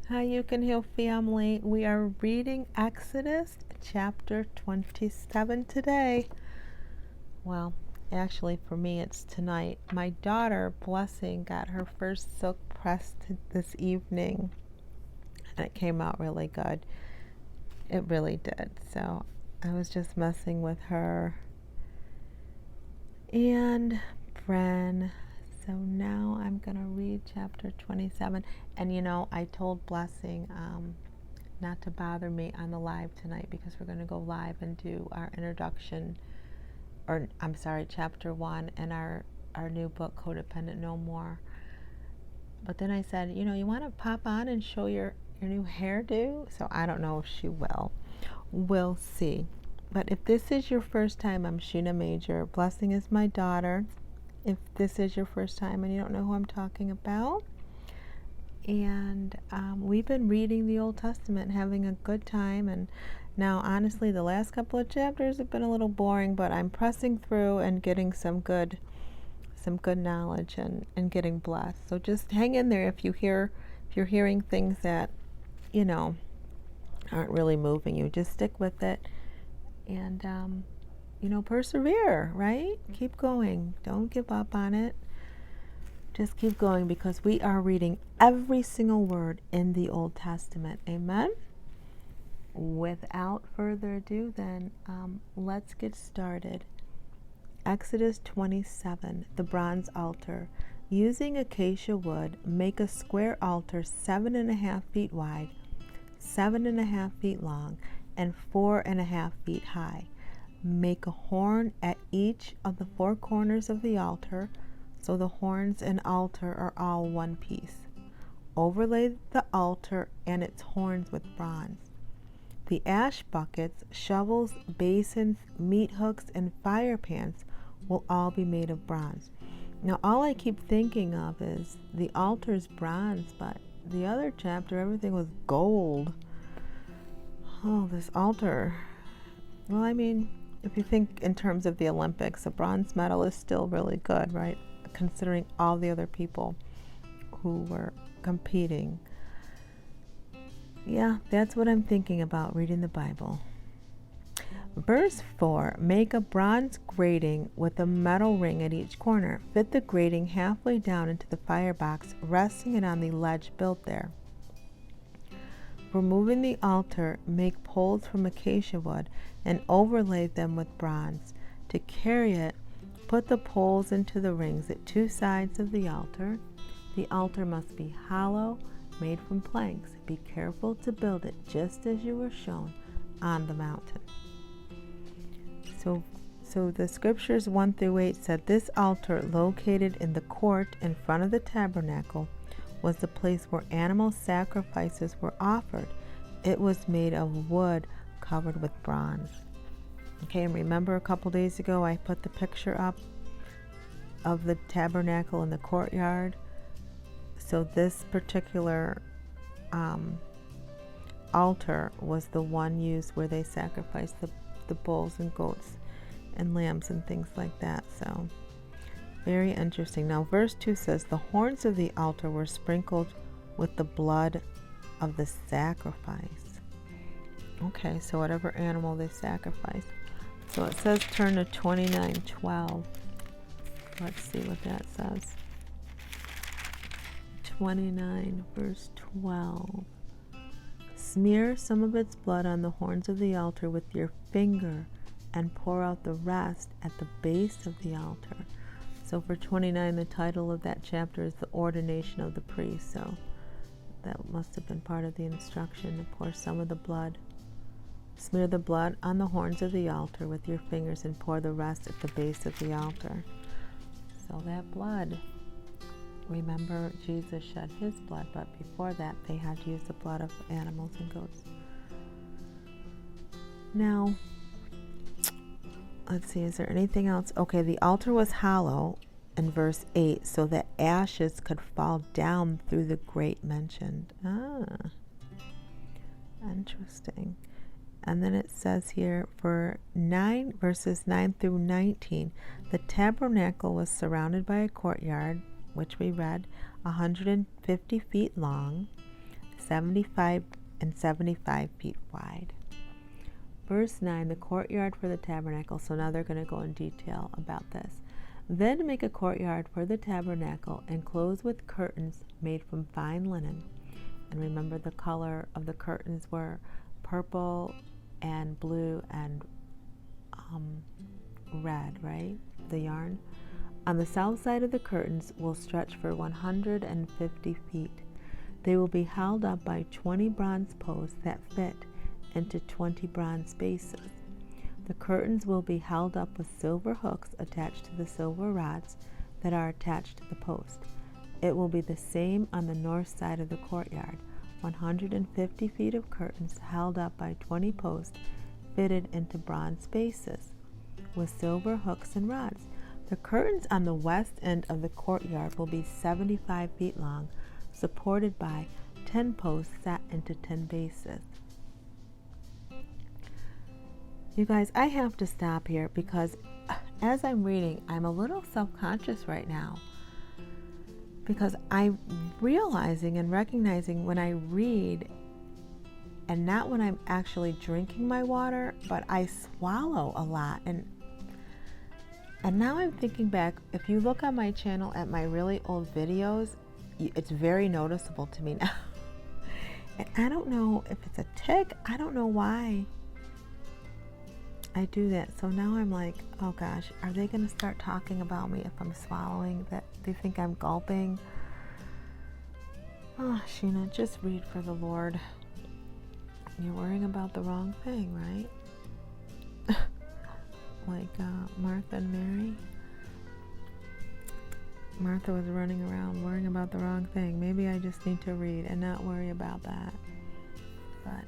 Hi, You Can Heal family. We are reading Exodus chapter 27 today. Well, actually, for me, it's tonight. My daughter, Blessing, got her first silk press this evening, and it came out really good. It really did. So I was just messing with her and Bren. So now I'm going to read chapter 27. And I told Blessing not to bother me on the live tonight because we're going to go live and do our introduction, or I'm sorry, chapter 1 and our new book, Codependent No More. But then I said, you want to pop on and show your new hairdo? So I don't know if she will. We'll see. But if this is your first time, I'm Shena Major. Blessing is my daughter. If this is your first time and you don't know who I'm talking about. And we've been reading the Old Testament, having a good time. And now, honestly, the last couple of chapters have been a little boring, but I'm pressing through and getting some good knowledge and getting blessed. So just hang in there if you're hearing things that aren't really moving you. Just stick with it and persevere. Right? Keep going. Don't give up on it. Just keep going because we are reading every single word in the Old Testament. Amen? Without further ado, then, let's get started. Exodus 27, the bronze altar. Using acacia wood, make a square altar 7.5 feet wide, 7.5 feet long, and 4.5 feet high. Make a horn at each of the 4 corners of the altar, so the horns and altar are all one piece. Overlay the altar and its horns with bronze. The ash buckets, shovels, basins, meat hooks, and fire pans will all be made of bronze. Now, all I keep thinking of is the altar's bronze, but the other chapter, everything was gold. Oh, this altar. Well, I mean, if you think in terms of the Olympics, a bronze medal is still really good, right? Considering all the other people who were competing. Yeah, that's what I'm thinking about reading the Bible. Verse 4, make a bronze grating with a metal ring at each corner. Fit the grating halfway down into the firebox, resting it on the ledge built there. For moving the altar, make poles from acacia wood and overlay them with bronze. To carry it, put the poles into the rings at 2 sides of the altar. The altar must be hollow, made from planks. Be careful to build it just as you were shown on the mountain. So the scriptures 1 through 8 said this altar, located in the court in front of the tabernacle, was the place where animal sacrifices were offered. It was made of wood covered with bronze. Okay, and remember a couple days ago I put the picture up of the tabernacle in the courtyard? So this particular altar was the one used where they sacrificed the bulls and goats and lambs and things like that. So very interesting. Now verse 2 says the horns of the altar were sprinkled with the blood of the sacrifice. Okay, so whatever animal they sacrificed. So it says turn to 29:12. Let's see what that says. 29 verse 12. Smear some of its blood on the horns of the altar with your finger and pour out the rest at the base of the altar. So for 29, the title of that chapter is the ordination of the priest. So that must have been part of the instruction to pour some of the blood. Smear the blood on the horns of the altar with your fingers and pour the rest at the base of the altar. So that blood, remember Jesus shed his blood, but before that they had to use the blood of animals and goats. Now, let's see, is there anything else? Okay, the altar was hollow in verse 8 so that ashes could fall down through the grate mentioned. Interesting. And then it says here for verses 9 through 19, the tabernacle was surrounded by a courtyard, which we read, 150 feet long, 75 and 75 feet wide. Verse 9, the courtyard for the tabernacle. So now they're going to go in detail about this. Then make a courtyard for the tabernacle enclosed with curtains made from fine linen. And remember, the color of the curtains were purple and blue and red, right? The yarn. On the south side of the curtains will stretch for 150 feet. They will be held up by 20 bronze posts that fit into 20 bronze bases. The curtains will be held up with silver hooks attached to the silver rods that are attached to the post. It will be the same on the north side of the courtyard. 150 feet of curtains held up by 20 posts fitted into bronze bases with silver hooks and rods. The curtains on the west end of the courtyard will be 75 feet long, supported by 10 posts set into 10 bases. You guys, I have to stop here because as I'm reading, I'm a little self-conscious right now, because I'm realizing and recognizing when I read, and not when I'm actually drinking my water, but I swallow a lot. And now I'm thinking back, if you look on my channel at my really old videos, it's very noticeable to me now. And I don't know if it's a tick. I don't know why I do that. So now I'm like, oh gosh, are they going to start talking about me if I'm swallowing, that they think I'm gulping? Oh, Shena, just read for the Lord. You're worrying about the wrong thing, right? Like Martha and Mary. Martha was running around worrying about the wrong thing. Maybe I just need to read and not worry about that. But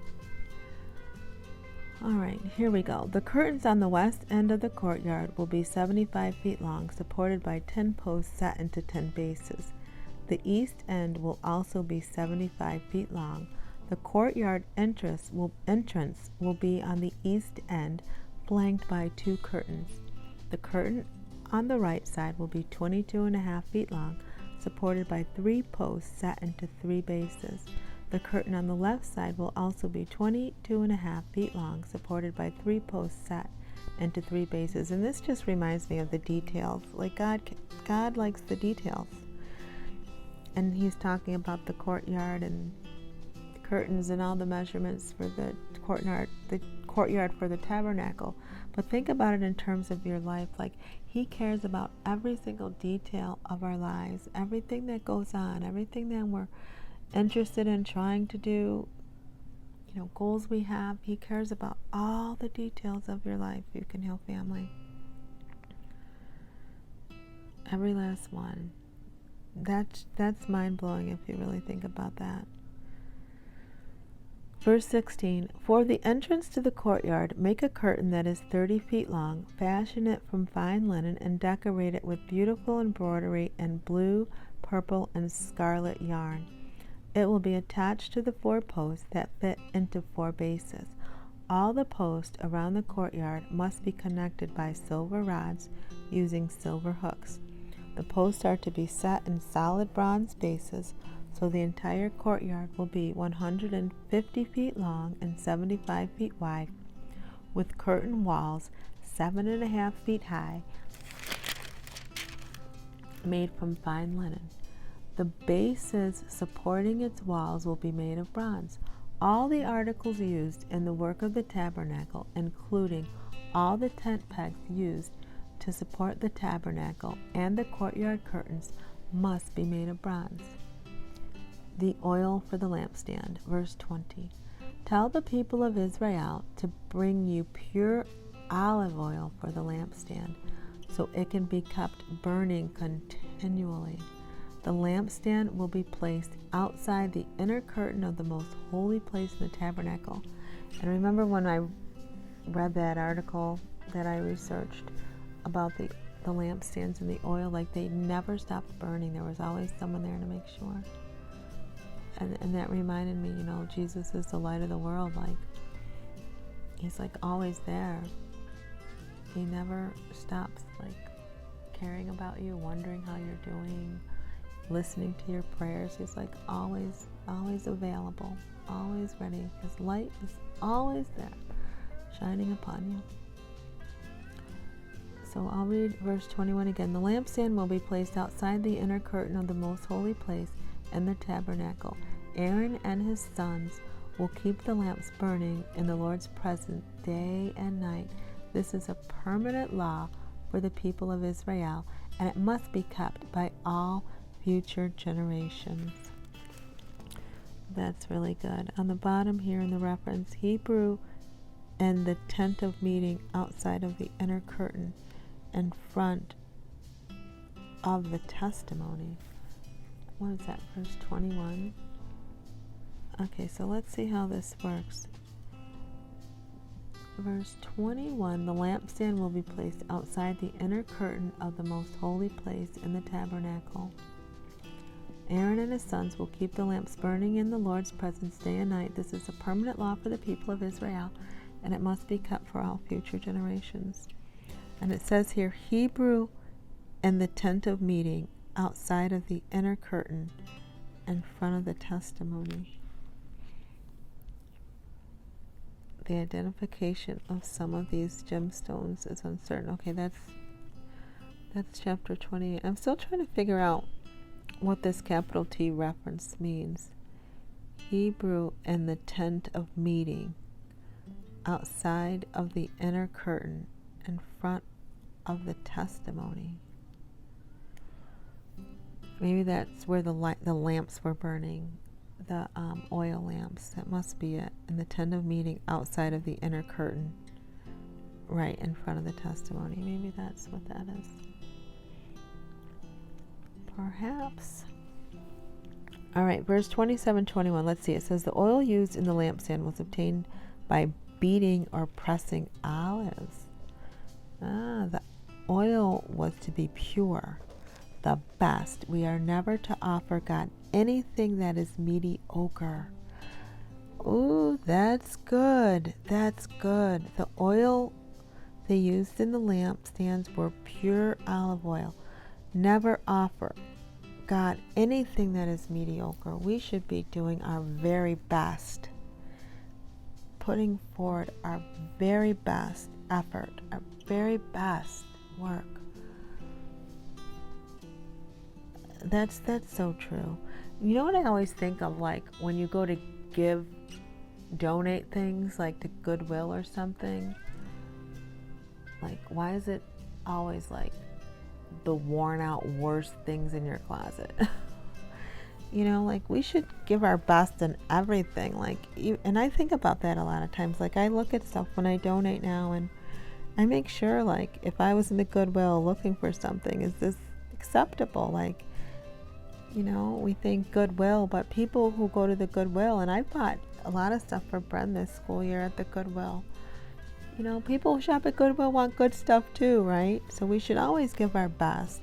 all right, here we go. The curtains on the west end of the courtyard will be 75 feet long, supported by 10 posts set into 10 bases. The east end will also be 75 feet long. The courtyard entrance will be on the east end, flanked by 2 curtains. The curtain on the right side will be 22.5 feet long, supported by 3 posts set into 3 bases. The curtain on the left side will also be 22.5 feet long, supported by 3 posts set into 3 bases. And this just reminds me of the details. Like God likes the details. And he's talking about the courtyard and the curtains and all the measurements for the courtyard for the tabernacle. But think about it in terms of your life. Like, he cares about every single detail of our lives, everything that goes on, everything that we're interested in trying to do, goals we have. He cares about all the details of your life. You can heal family. Every last one. That's mind-blowing if you really think about that. Verse 16, for the entrance to the courtyard, make a curtain that is 30 feet long, fashion it from fine linen, and decorate it with beautiful embroidery and blue, purple, and scarlet yarn. It will be attached to the 4 posts that fit into 4 bases. All the posts around the courtyard must be connected by silver rods using silver hooks. The posts are to be set in solid bronze bases, so the entire courtyard will be 150 feet long and 75 feet wide, with curtain walls 7.5 feet high, made from fine linen. The bases supporting its walls will be made of bronze. All the articles used in the work of the tabernacle, including all the tent pegs used to support the tabernacle and the courtyard curtains, must be made of bronze. The oil for the lampstand. Verse 20. Tell the people of Israel to bring you pure olive oil for the lampstand, so it can be kept burning continually. The lampstand will be placed outside the inner curtain of the most holy place in the tabernacle. And remember when I read that article that I researched about the lampstands and the oil, like they never stopped burning. There was always someone there to make sure. And that reminded me, Jesus is the light of the world. Like, he's like always there. He never stops like caring about you, wondering how you're doing. listening to your prayers. He's like always available, always ready. His light is always there, shining upon you. So I'll read verse 21 again. The lampstand will be placed outside the inner curtain of the most holy place in the tabernacle. Aaron and his sons will keep the lamps burning in the Lord's presence day and night. This is a permanent law for the people of Israel, and it must be kept by all future generations. That's really good. On the bottom here in the reference, Hebrew and the tent of meeting outside of the inner curtain in front of the testimony. What is that, verse 21? Okay, so let's see how this works. Verse 21, the lampstand will be placed outside the inner curtain of the most holy place in the tabernacle. Aaron and his sons will keep the lamps burning in the Lord's presence day and night. This is a permanent law for the people of Israel, and it must be kept for all future generations. And it says here, Hebrew and the tent of meeting outside of the inner curtain in front of the testimony. The identification of some of these gemstones is uncertain. Okay, that's chapter 28. I'm still trying to figure out what this capital T reference means. Hebrew and the tent of meeting outside of the inner curtain in front of the testimony. Maybe that's where the lamps were burning, the oil lamps. That must be it. In the tent of meeting outside of the inner curtain, right in front of the testimony. Maybe that's what that is. Perhaps. All right, verse 27-21. Let's see. It says, the oil used in the lampstand was obtained by beating or pressing olives. The oil was to be pure, the best. We are never to offer God anything that is mediocre. Ooh, that's good. That's good. The oil they used in the lampstands were pure olive oil. Never offer God anything that is mediocre. We should be doing our very best, putting forward our very best effort, our very best work. That's so true. You know what I always think of, like when you go to donate things like to Goodwill or something, like why is it always like the worn out worst things in your closet? You know, like we should give our best in everything. Like, and I think about that a lot of times. Like I look at stuff when I donate now, and I make sure, like, if I was in the Goodwill looking for something, is this acceptable? Like, you know, we think Goodwill, but people who go to the Goodwill, and I bought a lot of stuff for Bren this school year at the Goodwill. You know, people who shop at Goodwill want good stuff too, right? So we should always give our best.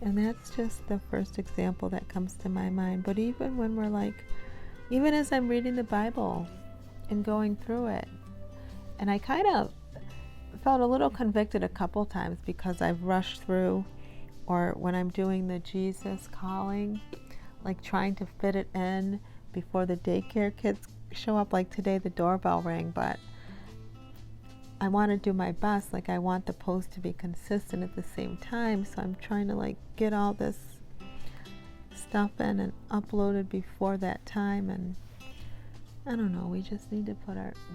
And that's just the first example that comes to my mind. But even when we're like, even as I'm reading the Bible and going through it, and I kind of felt a little convicted a couple times because I've rushed through, or when I'm doing the Jesus calling, like trying to fit it in before the daycare kids show up. Like today the doorbell rang, but I want to do my best. Like I want the post to be consistent at the same time, so I'm trying to like get all this stuff in and uploaded before that time. And I don't know, we just need to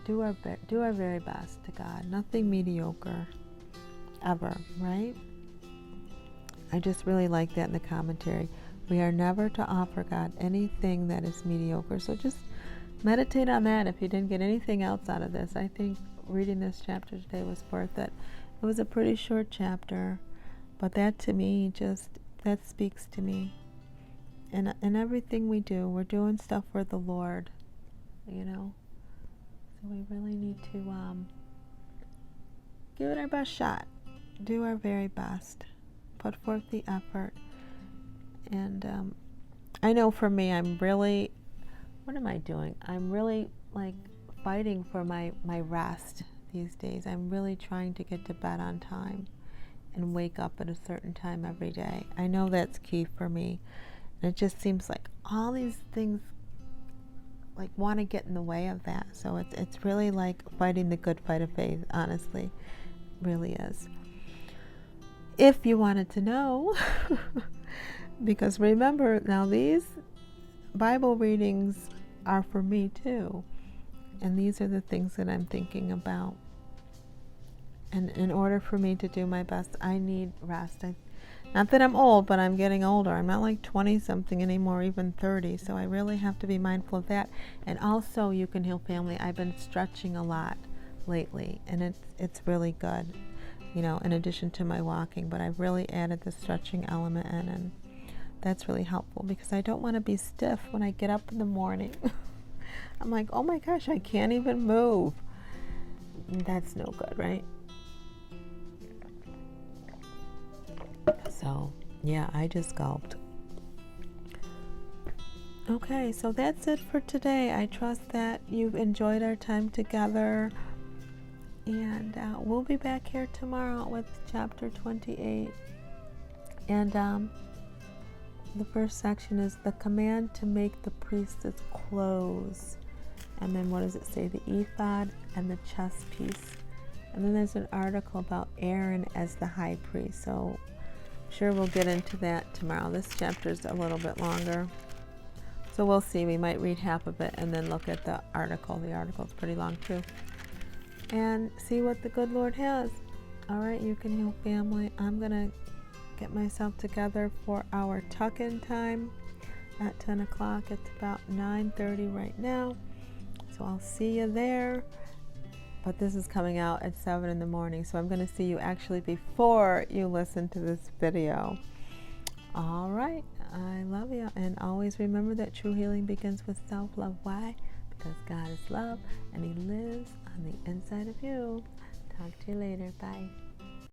do our very best to God. Nothing mediocre ever, right? I just really like that in the commentary. We are never to offer God anything that is mediocre. So just meditate on that. If you didn't get anything else out of this, I think reading this chapter today was worth it. It was a pretty short chapter, but that to me, that speaks to me. And everything we do, we're doing stuff for the Lord, you know. So we really need to give it our best shot. Do our very best. Put forth the effort. And I know for me, I'm really, what am I doing? I'm really like fighting for my rest these days. I'm really trying to get to bed on time and wake up at a certain time every day. I know that's key for me. And it just seems like all these things like want to get in the way of that. So it's really like fighting the good fight of faith, honestly. Really is. If you wanted to know, because remember, now these Bible readings are for me too. And these are the things that I'm thinking about. And in order for me to do my best, I need rest. Not that I'm old, but I'm getting older. I'm not like 20-something anymore, even 30. So I really have to be mindful of that. And also, You Can Heal Family, I've been stretching a lot lately. And it's really good, you know, in addition to my walking. But I've really added the stretching element in. And that's really helpful because I don't want to be stiff when I get up in the morning. I'm like, oh my gosh, I can't even move. That's no good, right? So, yeah, I just gulped. Okay, so that's it for today. I trust that you've enjoyed our time together. And we'll be back here tomorrow with chapter 28. And the first section is the command to make the priestess clothes. And then what does it say? The ephod and the chest piece. And then there's an article about Aaron as the high priest. So I'm sure we'll get into that tomorrow. This chapter is a little bit longer. So we'll see. We might read half of it and then look at the article. The article's pretty long too. And see what the good Lord has. All right, You Can Heal Family. I'm going to get myself together for our tuck-in time at 10 o'clock. It's about 9:30 right now. So I'll see you there. But this is coming out at 7 in the morning. So I'm going to see you actually before you listen to this video. All right. I love you. And always remember that true healing begins with self-love. Why? Because God is love and He lives on the inside of you. Talk to you later. Bye.